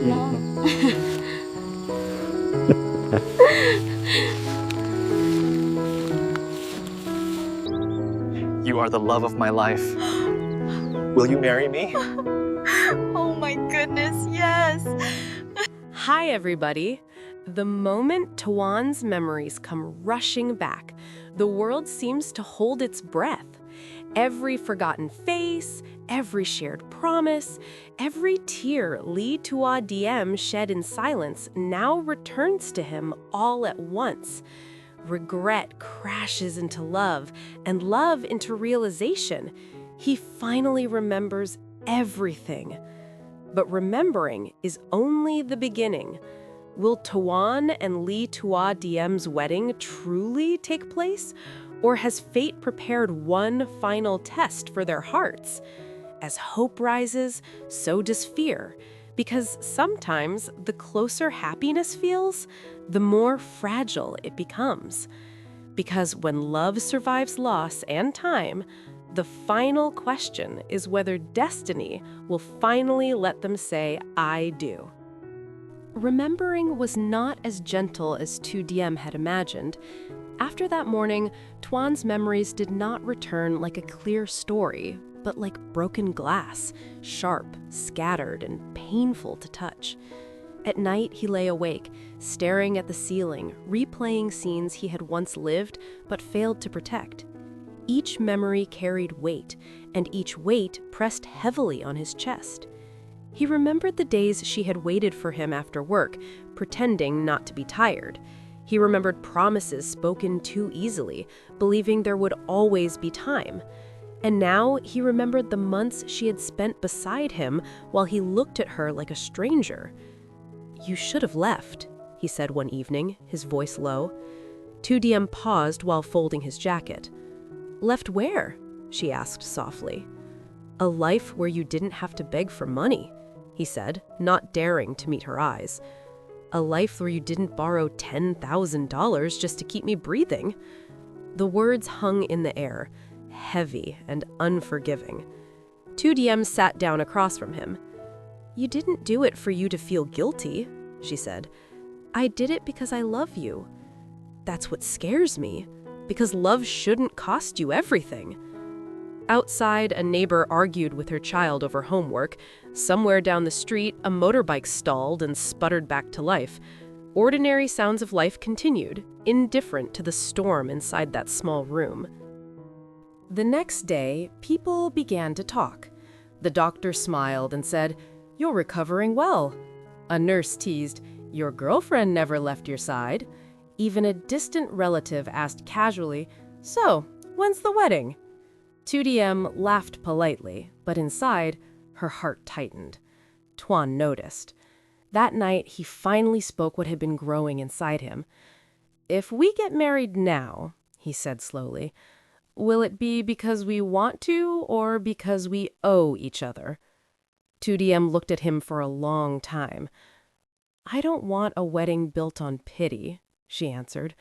No. You are the love of my life. Will you marry me? Oh my goodness, yes. Hi, everybody. The moment Toan's memories come rushing back, the world seems to hold its breath. Every forgotten face, every shared promise, every tear Diem shed in silence now returns to him all at once. Regret crashes into love, and love into realization. He finally remembers everything. But remembering is only the beginning. Will Toan and Diem's wedding truly take place? Or has fate prepared one final test for their hearts? As hope rises, so does fear. Because sometimes the closer happiness feels, the more fragile it becomes. Because when love survives loss and time, the final question is whether destiny will finally let them say, I do. Remembering was not as gentle as Diem had imagined. After that morning, Toan's memories did not return like a clear story, but like broken glass, sharp, scattered, and painful to touch. At night, he lay awake, staring at the ceiling, replaying scenes he had once lived but failed to protect. Each memory carried weight, and each weight pressed heavily on his chest. He remembered the days she had waited for him after work, pretending not to be tired. He remembered promises spoken too easily, believing there would always be time. And now he remembered the months she had spent beside him while he looked at her like a stranger. "You should have left," he said one evening, his voice low. Diem paused while folding his jacket. "Left where?" she asked softly. "A life where you didn't have to beg for money," he said, not daring to meet her eyes. "A life where you didn't borrow $10,000 just to keep me breathing." The words hung in the air, heavy and unforgiving. Diem sat down across from him. "You didn't do it for you to feel guilty," she said. "I did it because I love you. That's what scares me, because love shouldn't cost you everything." Outside, a neighbor argued with her child over homework. Somewhere down the street, a motorbike stalled and sputtered back to life. Ordinary sounds of life continued, indifferent to the storm inside that small room. The next day, people began to talk. The doctor smiled and said, "You're recovering well." A nurse teased, "Your girlfriend never left your side." Even a distant relative asked casually, "So, when's the wedding?" Diem laughed politely, but inside, her heart tightened. Toan noticed. That night, he finally spoke what had been growing inside him. "If we get married now," he said slowly, "will it be because we want to or because we owe each other?" Diem looked at him for a long time. "I don't want a wedding built on pity," she answered.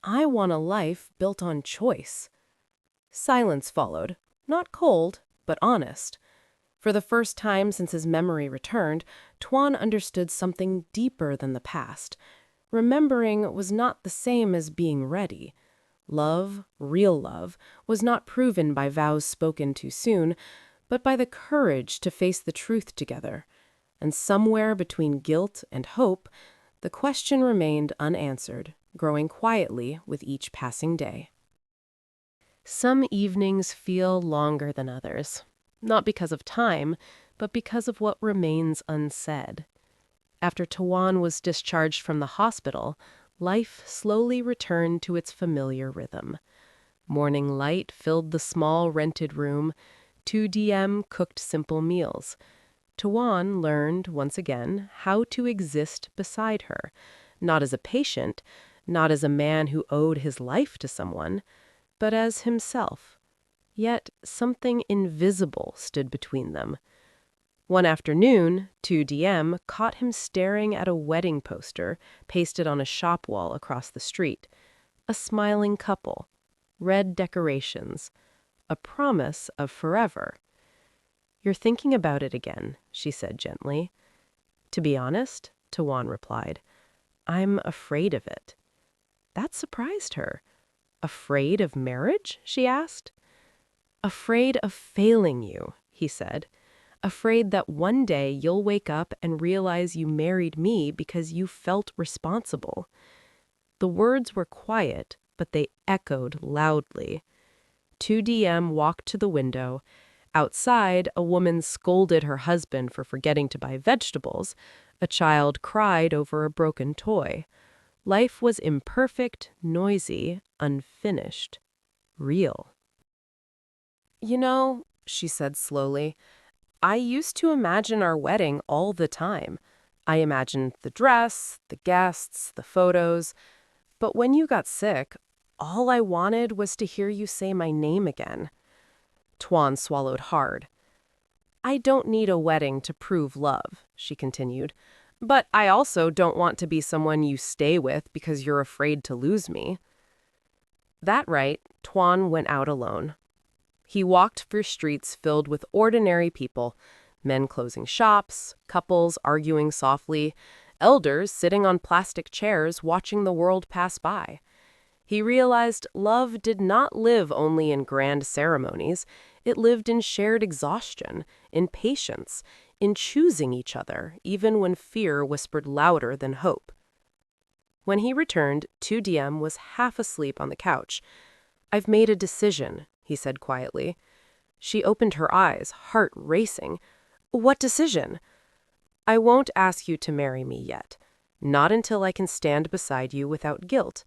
"I want a life built on choice." Silence followed, not cold, but honest. For the first time since his memory returned, Toan understood something deeper than the past. Remembering was not the same as being ready. Love, real love, was not proven by vows spoken too soon, but by the courage to face the truth together. And somewhere between guilt and hope, the question remained unanswered, growing quietly with each passing day. Some evenings feel longer than others, not because of time, but because of what remains unsaid. After Toan was discharged from the hospital, life slowly returned to its familiar rhythm. Morning light filled the small rented room. Diem cooked simple meals. Toan learned, once again, how to exist beside her, not as a patient, not as a man who owed his life to someone, but as himself. Yet something invisible stood between them. One afternoon, Diem caught him staring at a wedding poster pasted on a shop wall across the street. A smiling couple, red decorations, a promise of forever. "You're thinking about it again," she said gently. To be honest, Toan replied, I'm afraid of it. That surprised her. Afraid of marriage? She asked. Afraid of failing you, he said. Afraid that one day you'll wake up and realize you married me because you felt responsible. The words were quiet, but they echoed loudly. Diem walked to the window. Outside, a woman scolded her husband for forgetting to buy vegetables. A child cried over a broken toy. Life was imperfect, noisy, unfinished, real. You know, she said slowly, I used to imagine our wedding all the time. I imagined the dress, the guests, the photos. But when you got sick, all I wanted was to hear you say my name again. Toan swallowed hard. I don't need a wedding to prove love, she continued. But I also don't want to be someone you stay with because you're afraid to lose me. That night, Toan went out alone. He walked through streets filled with ordinary people, men closing shops, couples arguing softly, elders sitting on plastic chairs watching the world pass by. He realized love did not live only in grand ceremonies. It lived in shared exhaustion, in patience, in choosing each other, even when fear whispered louder than hope. When he returned, Diem was half asleep on the couch. I've made a decision, he said quietly. She opened her eyes, heart racing. What decision? I won't ask you to marry me yet. Not until I can stand beside you without guilt.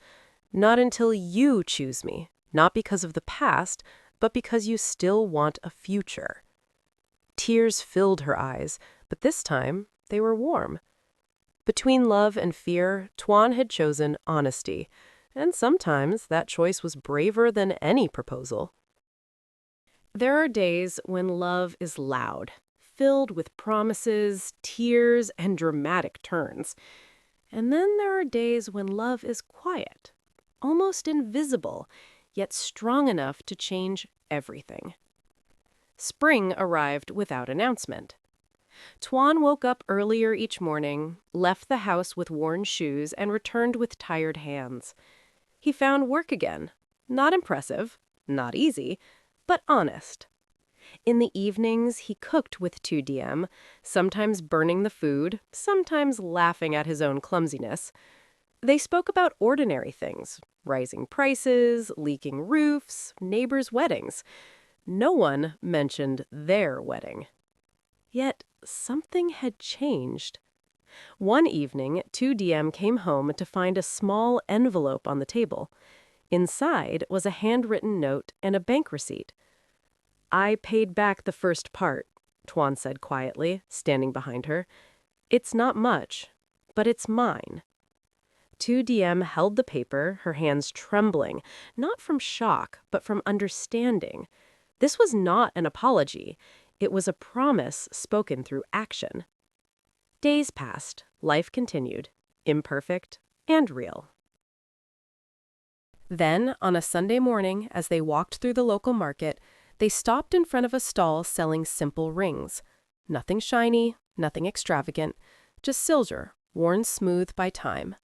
Not until you choose me, not because of the past, but because you still want a future. Tears filled her eyes, but this time they were warm. Between love and fear, Toan had chosen honesty, and sometimes that choice was braver than any proposal. There are days when love is loud, filled with promises, tears, and dramatic turns. And then there are days when love is quiet, almost invisible, yet strong enough to change everything. Spring arrived without announcement. Toan woke up earlier each morning, left the house with worn shoes, and returned with tired hands. He found work again. Not impressive, not easy, but honest. In the evenings, he cooked with Diem, sometimes burning the food, sometimes laughing at his own clumsiness. They spoke about ordinary things, rising prices, leaking roofs, neighbors' weddings. No one mentioned their wedding. Yet something had changed. One evening, Diem came home to find a small envelope on the table. Inside was a handwritten note and a bank receipt. I paid back the first part, Toan said quietly, standing behind her. It's not much, but it's mine. Diem held the paper, her hands trembling, not from shock, but from understanding. This was not an apology. It was a promise spoken through action. Days passed, life continued, imperfect and real. Then, on a Sunday morning, as they walked through the local market, they stopped in front of a stall selling simple rings. Nothing shiny, nothing extravagant, just silver, worn smooth by time.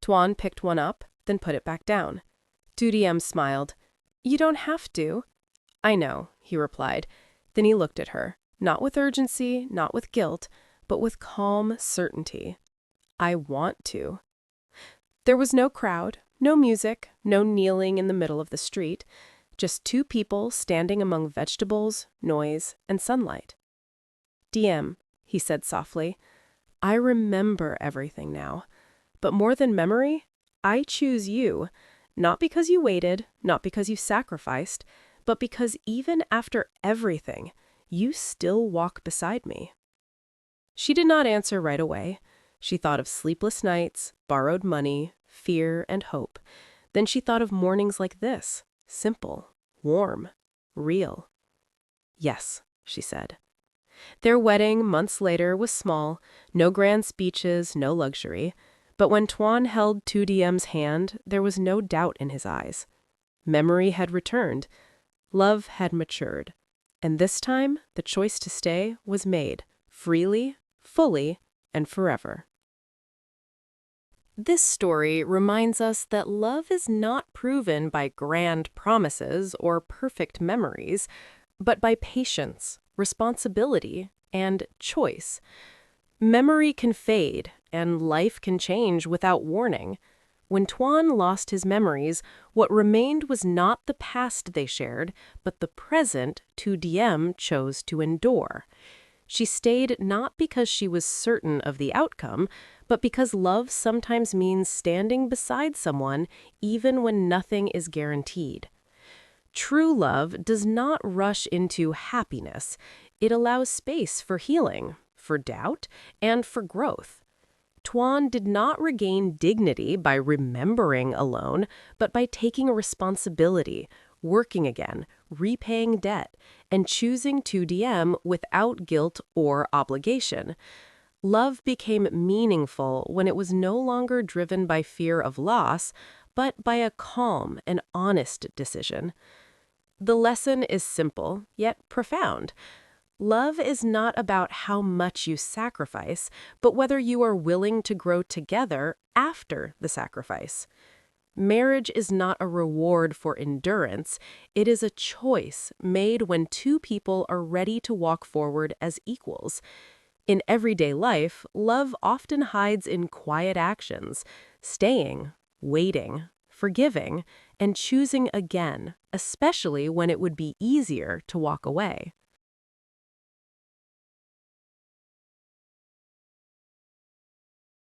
Toan picked one up, then put it back down. Diem smiled. You don't have to. I know, he replied. Then he looked at her, not with urgency, not with guilt, but with calm certainty. I want to. There was no crowd, no music, no kneeling in the middle of the street, just two people standing among vegetables, noise, and sunlight. Diem, he said softly, I remember everything now. But more than memory, I choose you, not because you waited, not because you sacrificed, but because even after everything, you still walk beside me. She did not answer right away. She thought of sleepless nights, borrowed money, fear, and hope. Then she thought of mornings like this, simple, warm, real. Yes, she said. Their wedding, months later, was small, no grand speeches, no luxury. But when Toan held Diem's hand, there was no doubt in his eyes. Memory had returned. Love had matured. And this time, the choice to stay was made, freely, fully, and forever. This story reminds us that love is not proven by grand promises or perfect memories, but by patience, responsibility, and choice. Memory can fade, and life can change without warning. When Toan lost his memories, what remained was not the past they shared, but the present Diem chose to endure. She stayed not because she was certain of the outcome, but because love sometimes means standing beside someone even when nothing is guaranteed. True love does not rush into happiness. It allows space for healing, for doubt, and for growth. Toan did not regain dignity by remembering alone, but by taking responsibility, working again, repaying debt, and choosing to Diem without guilt or obligation. Love became meaningful when it was no longer driven by fear of loss, but by a calm and honest decision. The lesson is simple, yet profound. Love is not about how much you sacrifice, but whether you are willing to grow together after the sacrifice. Marriage is not a reward for endurance. It is a choice made when two people are ready to walk forward as equals. In everyday life, love often hides in quiet actions, staying, waiting, forgiving, and choosing again, especially when it would be easier to walk away.